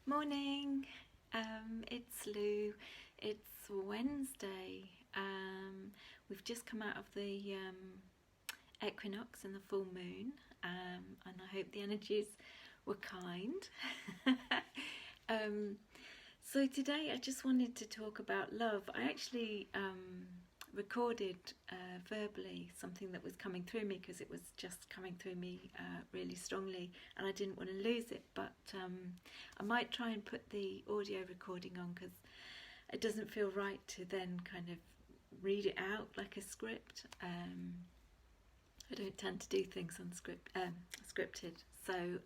Morning, it's Lou. It's Wednesday. We've just come out of the equinox and the full moon, and I hope the energies were kind. um, so today I just wanted to talk about love. I actually recorded verbally something that was coming through me because it was just coming through me really strongly, and I didn't want to lose it, but I might try and put the audio recording on because it doesn't feel right to then kind of read it out like a script. I don't tend to do things scripted. So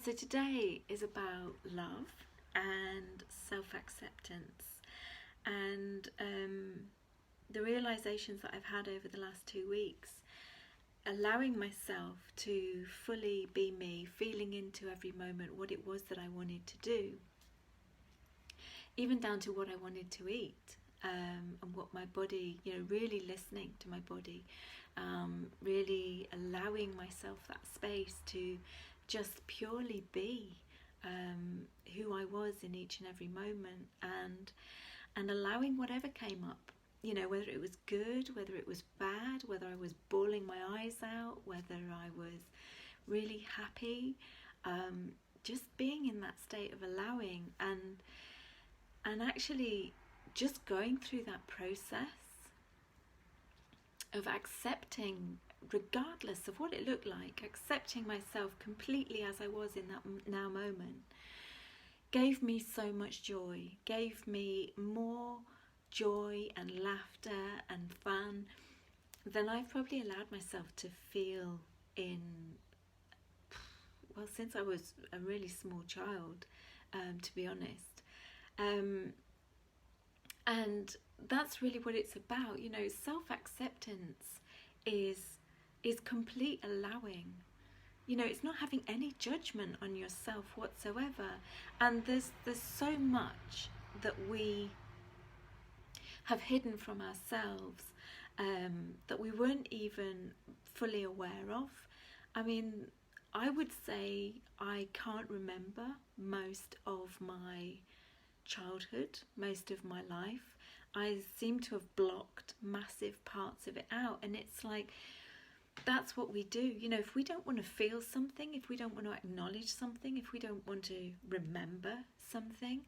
so today is about love and self-acceptance, and the realizations that I've had over the last 2 weeks, allowing myself to fully be me, feeling into every moment what it was that I wanted to do, even down to what I wanted to eat, and what my body, really listening to my body, really allowing myself that space to just purely be who I was in each and every moment, and allowing whatever came up, whether it was good, whether it was bad, whether I was bawling my eyes out, whether I was really happy, just being in that state of allowing and actually just going through that process of accepting, regardless of what it looked like, accepting myself completely as I was in that now moment, gave me so much joy, gave me more joy and laughter and fun than I've probably allowed myself to feel since I was a really small child, to be honest. And that's really what it's about. Self-acceptance is complete allowing. It's not having any judgment on yourself whatsoever. And there's so much that we have hidden from ourselves, that we weren't even fully aware of. I mean, I would say I can't remember most of my childhood, most of my life. I seem to have blocked massive parts of it out, and it's like, that's what we do. If we don't want to feel something, if we don't want to acknowledge something, if we don't want to remember something,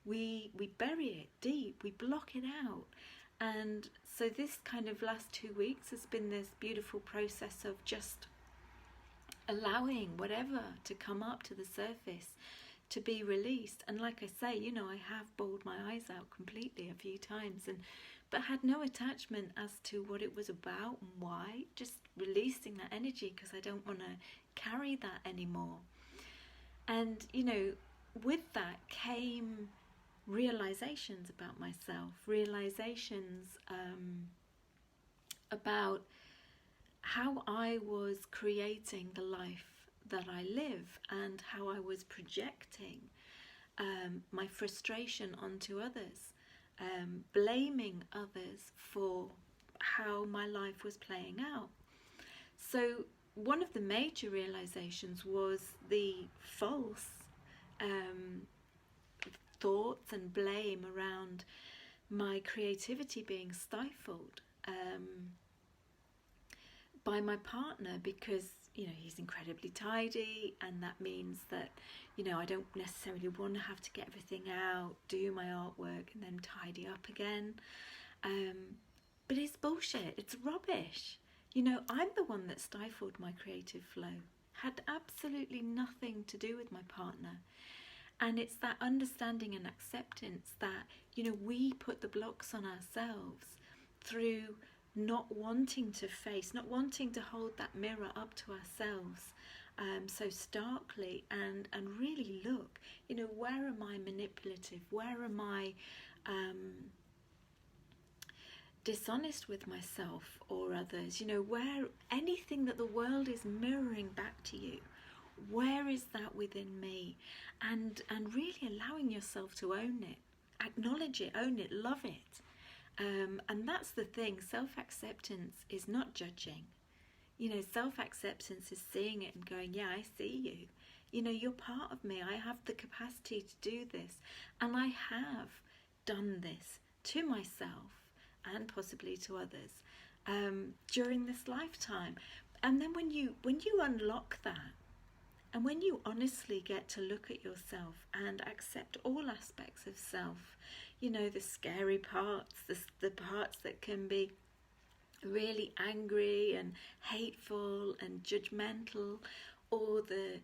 we bury it deep, we block it out. And so this kind of last 2 weeks has been this beautiful process of just allowing whatever to come up to the surface, to be released. And like I say, I have bawled my eyes out completely a few times, but had no attachment as to what it was about and why, just releasing that energy because I don't want to carry that anymore. And with that came realizations about myself, realizations about how I was creating the life that I live, and how I was projecting my frustration onto others, blaming others for how my life was playing out. So one of the major realizations was the false thoughts and blame around my creativity being stifled by my partner, because he's incredibly tidy, and that means that I don't necessarily want to have to get everything out, do my artwork and then tidy up again, but it's bullshit, it's rubbish. I'm the one that stifled my creative flow, had absolutely nothing to do with my partner. And it's that understanding and acceptance that we put the blocks on ourselves through not wanting to face, not wanting to hold that mirror up to ourselves so starkly, and really look, where am I manipulative? Where am I dishonest with myself or others? Where anything that the world is mirroring back to you, where is that within me? And really allowing yourself to own it, acknowledge it, own it, love it. And that's the thing. Self-acceptance is not judging. Self-acceptance is seeing it and going, yeah, I see you. You know, you're part of me. I have the capacity to do this, and I have done this to myself and possibly to others during this lifetime. And then when you unlock that, and when you honestly get to look at yourself and accept all aspects of self, you know, the scary parts, the parts that can be really angry and hateful and judgmental, or the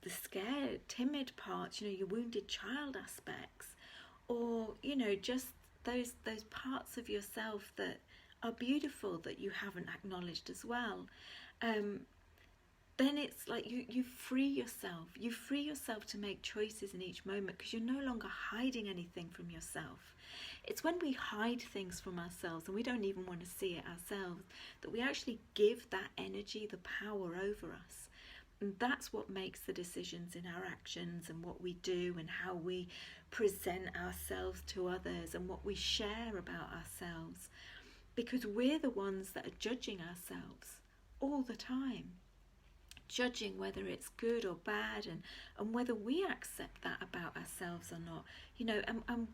scared, timid parts, you know, your wounded child aspects, or, you know, just those parts of yourself that are beautiful that you haven't acknowledged as well. Then it's like you free yourself. You free yourself to make choices in each moment, because you're no longer hiding anything from yourself. It's when we hide things from ourselves and we don't even want to see it ourselves that we actually give that energy the power over us. And that's what makes the decisions in our actions and what we do and how we present ourselves to others and what we share about ourselves. Because we're the ones that are judging ourselves all the time. Judging whether it's good or bad, and whether we accept that about ourselves or not. You know, and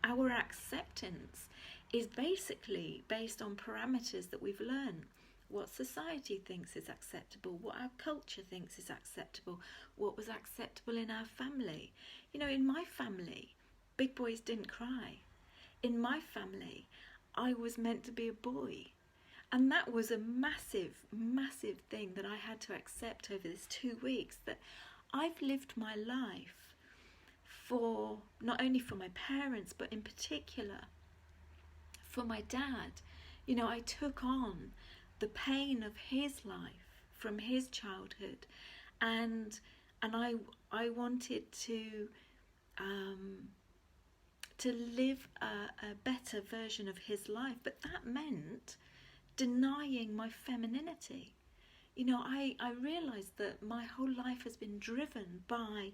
our acceptance is basically based on parameters that we've learned. What society thinks is acceptable, what our culture thinks is acceptable, what was acceptable in our family. You know, in my family, big boys didn't cry. In my family, I was meant to be a boy. And that was a massive, massive thing that I had to accept over this 2 weeks, that I've lived my life for, not only for my parents, but in particular for my dad. You know, I took on the pain of his life from his childhood, and I wanted to live a better version of his life, but that meant denying my femininity. You know, I realised that my whole life has been driven by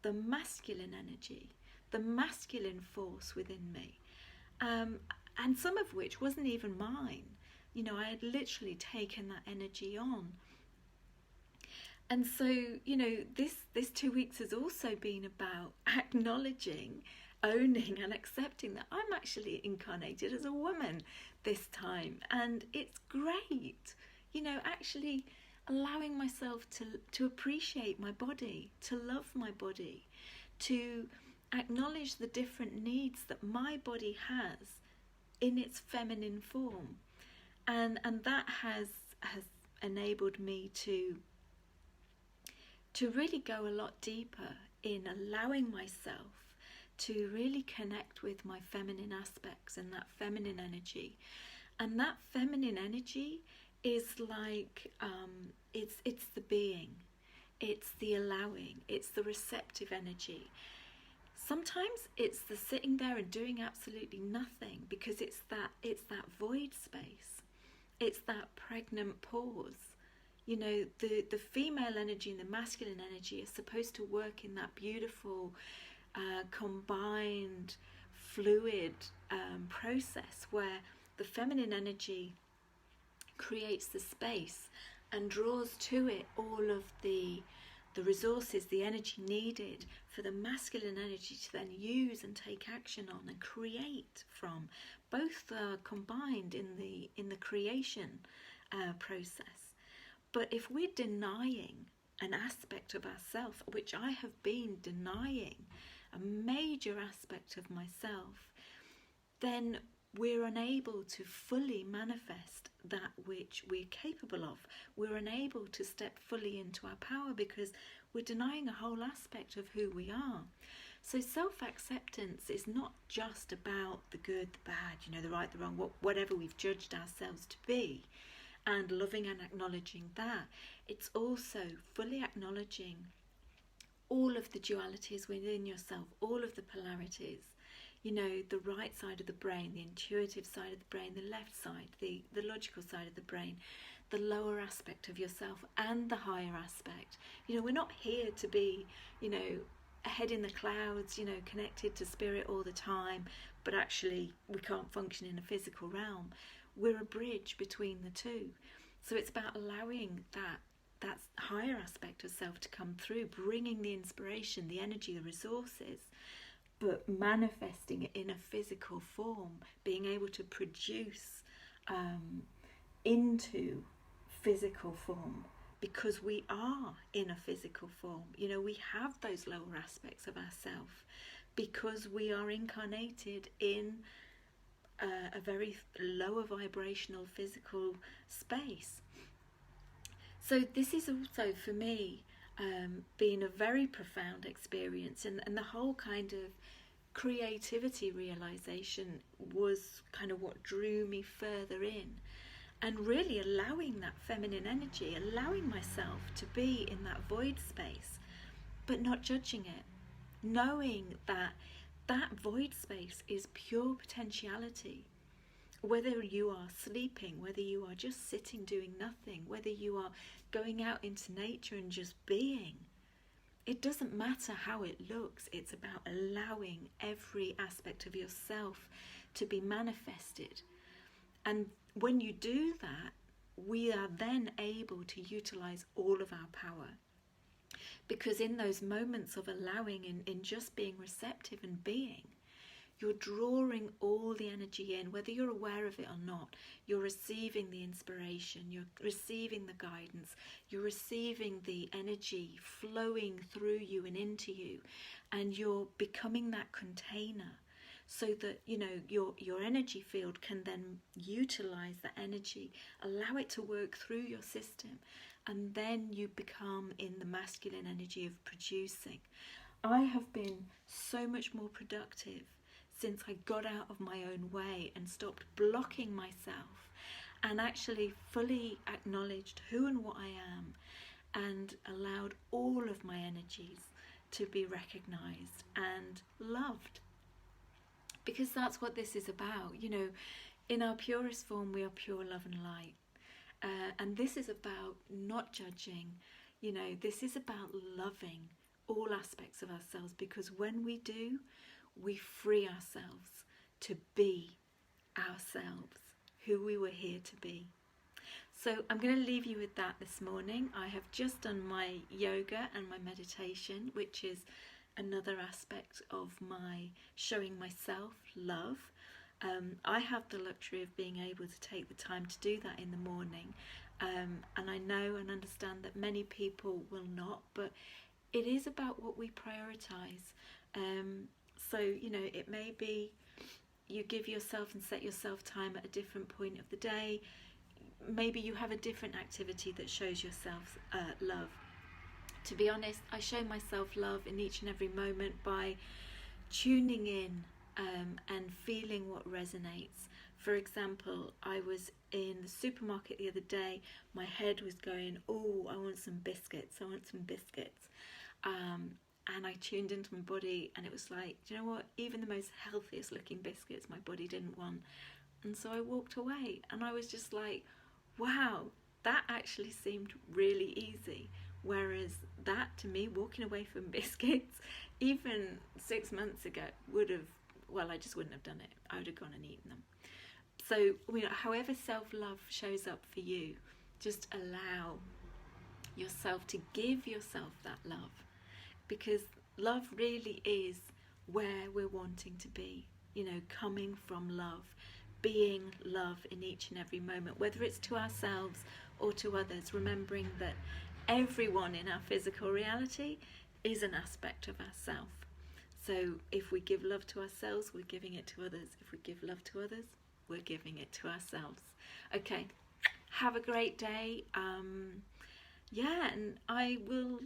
the masculine energy, the masculine force within me, and some of which wasn't even mine. You know, I had literally taken that energy on. And so, you know, this 2 weeks has also been about acknowledging, owning and accepting that I'm actually incarnated as a woman this time, and it's great. You know, actually allowing myself to appreciate my body, to love my body, to acknowledge the different needs that my body has in its feminine form, and that has enabled me to really go a lot deeper in allowing myself to really connect with my feminine aspects and that feminine energy. And that feminine energy is like, it's the being, it's the allowing, it's the receptive energy. Sometimes it's the sitting there and doing absolutely nothing, because it's that void space, it's that pregnant pause. You know, the female energy and the masculine energy is supposed to work in that beautiful combined fluid process where the feminine energy creates the space and draws to it all of the resources, the energy needed for the masculine energy to then use and take action on and create from. Both are combined in the creation process. But if we're denying an aspect of ourself, which I have been denying, a major aspect of myself, then we're unable to fully manifest that which we're capable of. We're unable to step fully into our power because we're denying a whole aspect of who we are. So self-acceptance is not just about the good, the bad, you know, the right, the wrong, whatever we've judged ourselves to be, and loving and acknowledging that. It's also fully acknowledging all of the dualities within yourself, all of the polarities, you know, the right side of the brain, the intuitive side of the brain, the left side, the logical side of the brain, the lower aspect of yourself and the higher aspect. You know, we're not here to be, you know, ahead in the clouds, you know, connected to spirit all the time, but actually we can't function in a physical realm. We're a bridge between the two. So it's about allowing that that higher aspect of self to come through, bringing the inspiration, the energy, the resources, but manifesting it in a physical form, being able to produce into physical form, because we are in a physical form. You know, we have those lower aspects of ourself because we are incarnated in a very lower vibrational physical space. So this is also for me been a very profound experience, and the whole kind of creativity realization was kind of what drew me further in, and really allowing that feminine energy, allowing myself to be in that void space, but not judging it, knowing that that void space is pure potentiality. Whether you are sleeping, whether you are just sitting doing nothing, whether you are going out into nature and just being, it doesn't matter how it looks. It's about allowing every aspect of yourself to be manifested. And when you do that, we are then able to utilize all of our power. Because in those moments of allowing, in just being receptive and being, you're drawing all the energy in, whether you're aware of it or not. You're receiving the inspiration, you're receiving the guidance, you're receiving the energy flowing through you and into you, and you're becoming that container so that, you know, your energy field can then utilize that energy, allow it to work through your system, and then you become in the masculine energy of producing. I have been so much more productive since I got out of my own way and stopped blocking myself and actually fully acknowledged who and what I am, and allowed all of my energies to be recognized and loved. Because that's what this is about. You know, in our purest form, we are pure love and light. And this is about not judging. You know, this is about loving all aspects of ourselves, because when we do, we free ourselves to be ourselves, who we were here to be. So I'm going to leave you with that this morning. I have just done my yoga and my meditation, which is another aspect of my showing myself love. I have the luxury of being able to take the time to do that in the morning, and I know and understand that many people will not, but it is about what we prioritize. So, you know, it may be you give yourself and set yourself time at a different point of the day. Maybe you have a different activity that shows yourself love. To be honest, I show myself love in each and every moment by tuning in and feeling what resonates. For example, I was in the supermarket the other day. My head was going, oh, I want some biscuits. And I tuned into my body, and it was like, do you know what? Even the most healthiest looking biscuits my body didn't want. And so I walked away, and I was just like, wow, that actually seemed really easy. Whereas that, to me, walking away from biscuits, even 6 months ago, would have, well, I just wouldn't have done it. I would have gone and eaten them. So, you know, however self-love shows up for you, just allow yourself to give yourself that love. Because love really is where we're wanting to be, you know, coming from love, being love in each and every moment, whether it's to ourselves or to others, remembering that everyone in our physical reality is an aspect of ourself. So if we give love to ourselves, we're giving it to others. If we give love to others, we're giving it to ourselves. Okay, have a great day. Yeah, and I will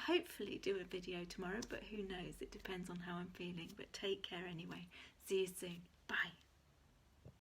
hopefully do a video tomorrow, but who knows, it depends on how I'm feeling. But take care anyway. See you soon. Bye.